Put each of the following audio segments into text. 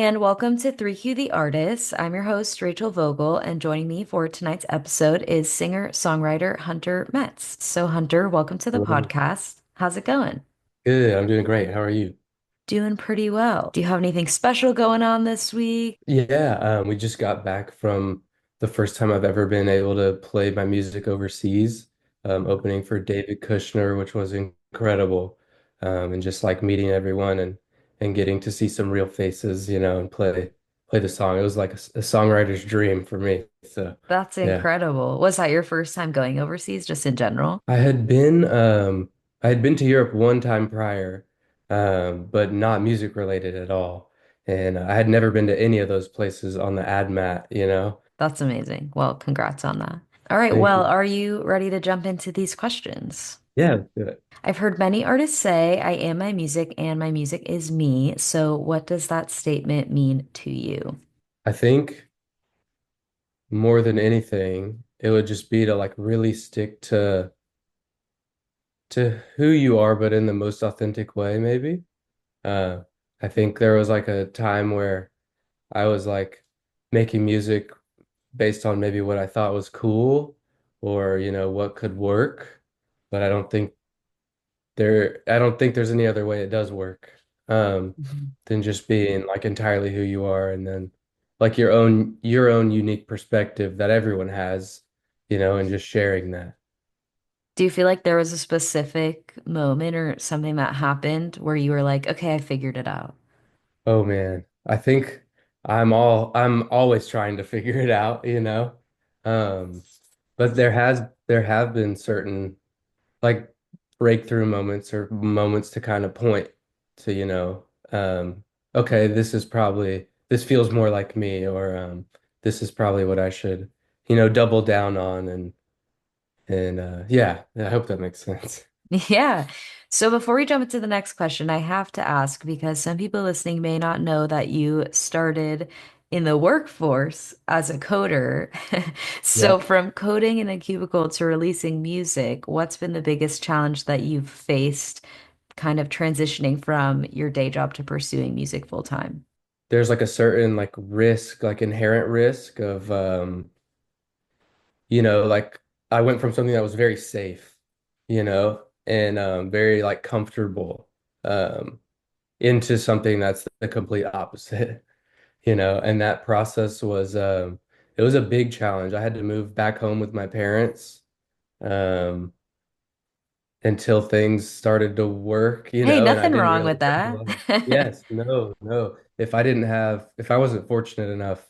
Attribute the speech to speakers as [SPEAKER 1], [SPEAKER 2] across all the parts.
[SPEAKER 1] and welcome to 3Q the Artist. I'm your host, Rachel Vogel, and joining me for tonight's episode is singer-songwriter Hunter Metz. So, Hunter, welcome to the
[SPEAKER 2] Hello.
[SPEAKER 1] podcast. How's it going?
[SPEAKER 2] Good. I'm doing great. How are you?
[SPEAKER 1] Doing pretty well. Do you have anything special going on this week?
[SPEAKER 2] Yeah, we just got back from the first time I've ever been able to play my music overseas, opening for David Kushner, which was incredible. And just like meeting everyone and getting to see some real faces, and play the song. It was like a songwriter's dream for me. So,
[SPEAKER 1] That's
[SPEAKER 2] yeah.
[SPEAKER 1] incredible. Was that your first time going overseas, just in general?
[SPEAKER 2] I had been I had been to Europe one time prior, but not music related at all. And I had never been to any of those places on the ad mat.
[SPEAKER 1] That's amazing. Well, congrats on that. All right,
[SPEAKER 2] Thank
[SPEAKER 1] well,
[SPEAKER 2] you.
[SPEAKER 1] are you ready to jump into these questions?
[SPEAKER 2] Yeah, let's do it.
[SPEAKER 1] I've heard many artists say, I am my music and my music is me. So, what does that statement mean to you?
[SPEAKER 2] I think more than anything, it would just be to like really stick to who you are, but in the most authentic way, maybe. Uh, I think there was like a time where I was like making music based on maybe what I thought was cool or what could work, but I don't think there's any other way it does work
[SPEAKER 1] Mhm.
[SPEAKER 2] than just being like entirely who you are, and then like your own unique perspective that everyone has, and just sharing that.
[SPEAKER 1] Do you feel like there was a specific moment or something that happened where you were like, okay, I figured it out?
[SPEAKER 2] Oh man, I think I'm always trying to figure it out. Um, but there have been certain like breakthrough moments or moments to kind of point to, okay, this feels more like me, or this is probably what I should, double down on, and yeah, I hope that makes sense.
[SPEAKER 1] Yeah. So before we jump into the next question, I have to ask because some people listening may not know that you started in the workforce as a coder.
[SPEAKER 2] Yeah.
[SPEAKER 1] So from coding in a cubicle to releasing music, what's been the biggest challenge that you've faced kind of transitioning from your day job to pursuing music full time?
[SPEAKER 2] There's like a certain like risk, like inherent risk of like I went from something that was very safe, and very like comfortable, um, into something that's the complete opposite, and that process was it was a big challenge. I had to move back home with my parents um until things started to work,
[SPEAKER 1] Hey,
[SPEAKER 2] and I
[SPEAKER 1] nothing
[SPEAKER 2] didn't
[SPEAKER 1] wrong
[SPEAKER 2] realize
[SPEAKER 1] with
[SPEAKER 2] that a
[SPEAKER 1] that.
[SPEAKER 2] lot. Yes, no, no. If I wasn't fortunate enough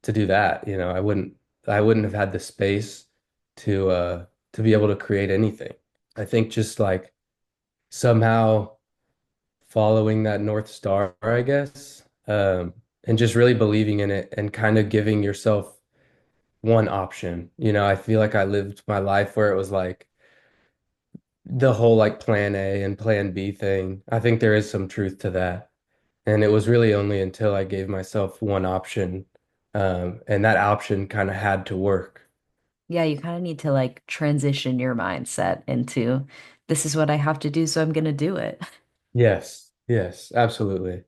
[SPEAKER 2] to do that, I wouldn't have had the space to be able to create anything. I think just like somehow following that North Star, I guess, and just really believing in it and kind of giving yourself one option. I feel like I lived my life where it was like the whole like plan A and plan B thing. I think there is some truth to that. And it was really only until I gave myself one option, and that option kind of had to work.
[SPEAKER 1] Yeah, you kind of need to like transition your mindset into this is what I have to do, so I'm gonna do it.
[SPEAKER 2] Yes, yes, absolutely.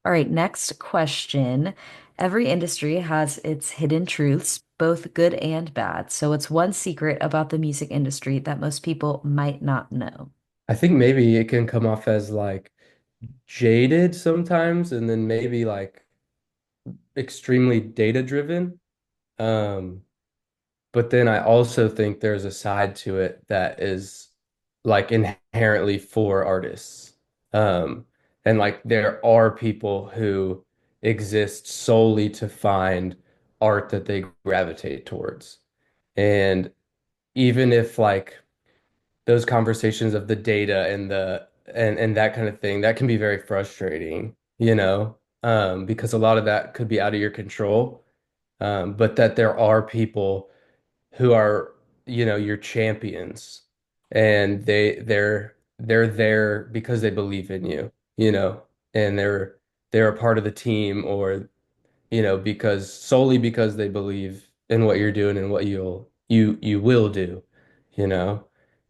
[SPEAKER 1] All right, next question. Every industry has its hidden truths, both good and bad. So, it's one secret about the music industry that most people might not know?
[SPEAKER 2] I think maybe it can come off as like jaded sometimes, and then maybe like extremely data driven. Um, but then I also think there's a side to it that is like inherently for artists. Um, and like there are people who exist solely to find art that they gravitate towards. And even if like those conversations of the data and that kind of thing, that can be very frustrating, because a lot of that could be out of your control. But that there are people who are, your champions, and they're there because they believe in you, and they're a part of the team, or because solely because they believe in what you're doing and what you will do, you know,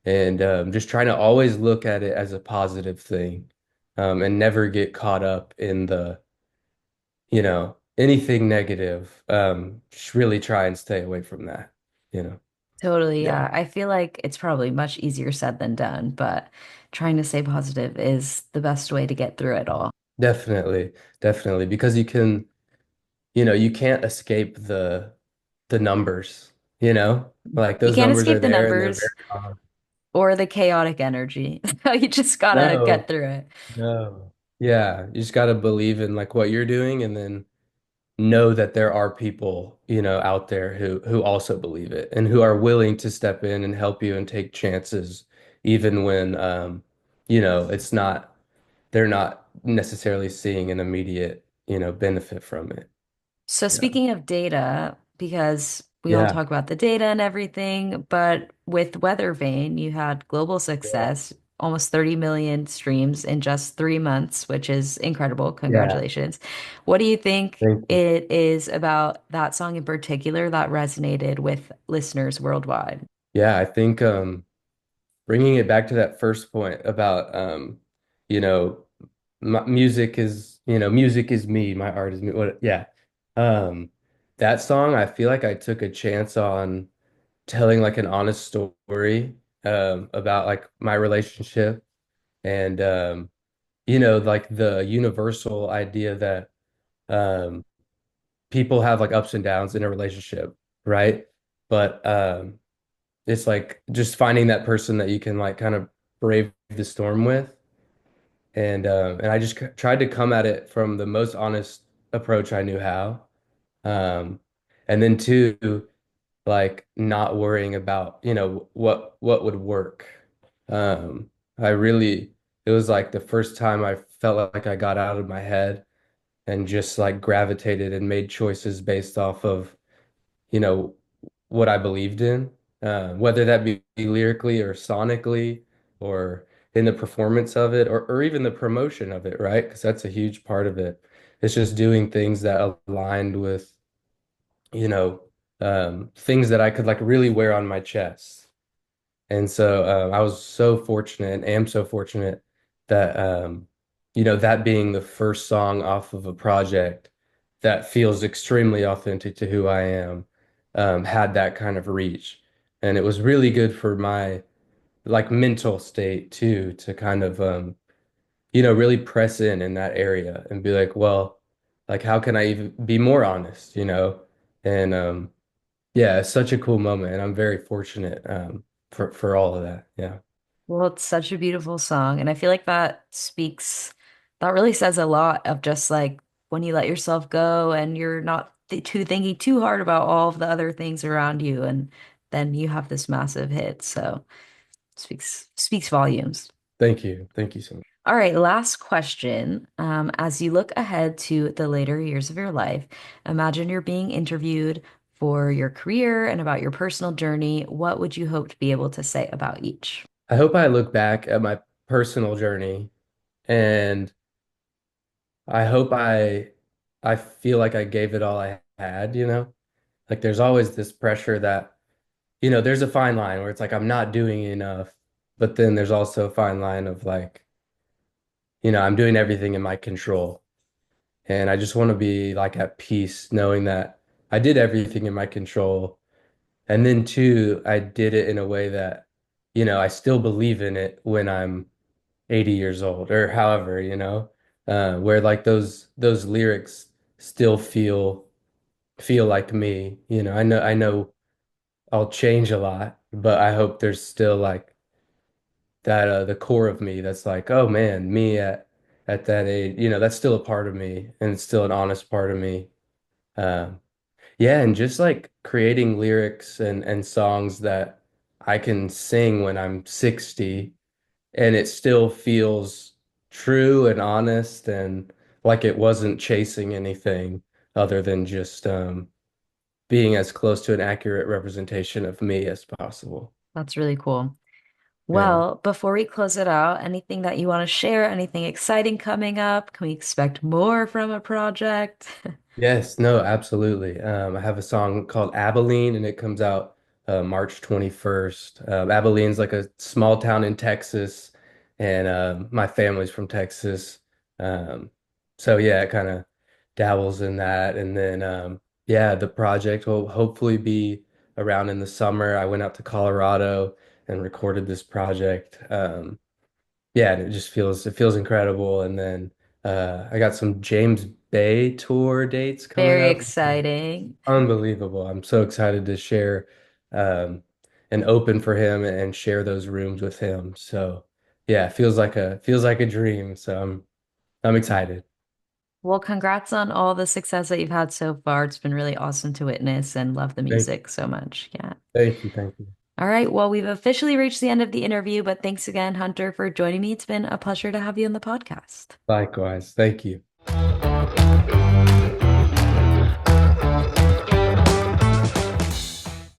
[SPEAKER 2] and just trying to always look at it as a positive thing, and never get caught up in anything negative, really try and stay away from that, you know.
[SPEAKER 1] Totally,
[SPEAKER 2] Yeah,
[SPEAKER 1] yeah. I feel like it's probably much easier said than done, but trying to stay positive is the best way to get through it all.
[SPEAKER 2] definitely, definitely, because you can't escape the numbers, like
[SPEAKER 1] You
[SPEAKER 2] those
[SPEAKER 1] can't
[SPEAKER 2] numbers are
[SPEAKER 1] escape the
[SPEAKER 2] there and they're very
[SPEAKER 1] numbers
[SPEAKER 2] common.
[SPEAKER 1] or the chaotic energy. You just gotta get
[SPEAKER 2] No,
[SPEAKER 1] through it.
[SPEAKER 2] no. Yeah, you just got to believe in like what you're doing and then know that there are people, out there who also believe it and who are willing to step in and help you and take chances even when it's not they're not necessarily seeing an immediate, benefit from it.
[SPEAKER 1] So
[SPEAKER 2] Yeah.
[SPEAKER 1] speaking of data, because we all
[SPEAKER 2] Yeah.
[SPEAKER 1] talk about the data and everything, but with Weather Vane, you had global
[SPEAKER 2] Yeah.
[SPEAKER 1] success, almost 30 million streams in just 3 months, which is incredible.
[SPEAKER 2] Yeah.
[SPEAKER 1] Congratulations. What do you think
[SPEAKER 2] Thank you.
[SPEAKER 1] it is about that song in particular that resonated with listeners worldwide?
[SPEAKER 2] Yeah, I think bringing it back to that first point about you know music is me, my art is me. What, yeah. Um that song, I feel like I took a chance on telling like an honest story about like my relationship and like the universal idea that um people have like ups and downs in a relationship, right? But it's like just finding that person that you can like kind of brave the storm with. And I just tried to come at it from the most honest approach I knew how. Um, and then two, like not worrying about, what would work. I really, it was like the first time I felt like I got out of my head and just like gravitated and made choices based off of, you know, what I believed in, whether that be lyrically or sonically or in the performance of it or even the promotion of it, right? Because that's a huge part of it. It's just doing things that aligned with, you know, things that I could like really wear on my chest. And so I was so fortunate and am so fortunate that, that being the first song off of a project that feels extremely authentic to who I am, had that kind of reach. And it was really good for my like mental state too, to kind of, really press in that area and be like, well, like, how can I even be more honest, And yeah, it's such a cool moment. And I'm very fortunate, for all of that. Yeah.
[SPEAKER 1] Well, it's such a beautiful song. And I feel like that really says a lot of just like when you let yourself go and you're not thinking too hard about all of the other things around you. And then you have this massive hit. So speaks volumes.
[SPEAKER 2] Thank you. Thank you so much.
[SPEAKER 1] All right, last question. As you look ahead to the later years of your life, imagine you're being interviewed for your career and about your personal journey. What would you hope to be able to say about each?
[SPEAKER 2] I hope I look back at my personal journey and I hope I feel like I gave it all I had. Like there's always this pressure that, there's a fine line where it's like I'm not doing enough, but then there's also a fine line of like, I'm doing everything in my control. And I just want to be like at peace knowing that I did everything in my control. And then two, I did it in a way that, I still believe in it when I'm 80 years old or however, where like those lyrics still feel like me. I know I'll change a lot, but I hope there's still like that the core of me that's like, oh man, me at that age, that's still a part of me and it's still an honest part of me. Um, yeah, and just like creating lyrics and songs that I can sing when I'm 60 and it still feels true and honest and like it wasn't chasing anything other than just being as close to an accurate representation of me as possible.
[SPEAKER 1] That's really cool.
[SPEAKER 2] Yeah.
[SPEAKER 1] Well, before we close it out, anything that you want to share, anything exciting coming up? Can we expect more from a project?
[SPEAKER 2] Yes, no, absolutely. I have a song called Abilene and it comes out March 21st. Abilene's like a small town in Texas and my family's from Texas. Um, so yeah, it kind of dabbles in that. And then yeah, the project will hopefully be around in the summer. I went out to Colorado and recorded this project. Yeah, and it feels incredible. And then I got some James Bay tour dates coming
[SPEAKER 1] Very
[SPEAKER 2] up.
[SPEAKER 1] exciting.
[SPEAKER 2] Unbelievable. I'm so excited to share um and open for him and share those rooms with him. So yeah, it feels like a dream. So I'm excited.
[SPEAKER 1] Well, congrats on all the success that you've had so far. It's been really awesome to witness and love the
[SPEAKER 2] Thank
[SPEAKER 1] music so much. Yeah.
[SPEAKER 2] thank you, thank you.
[SPEAKER 1] All right. Well, we've officially reached the end of the interview, but thanks again, Hunter, for joining me. It's been a pleasure to have you on the podcast.
[SPEAKER 2] Likewise. Thank you.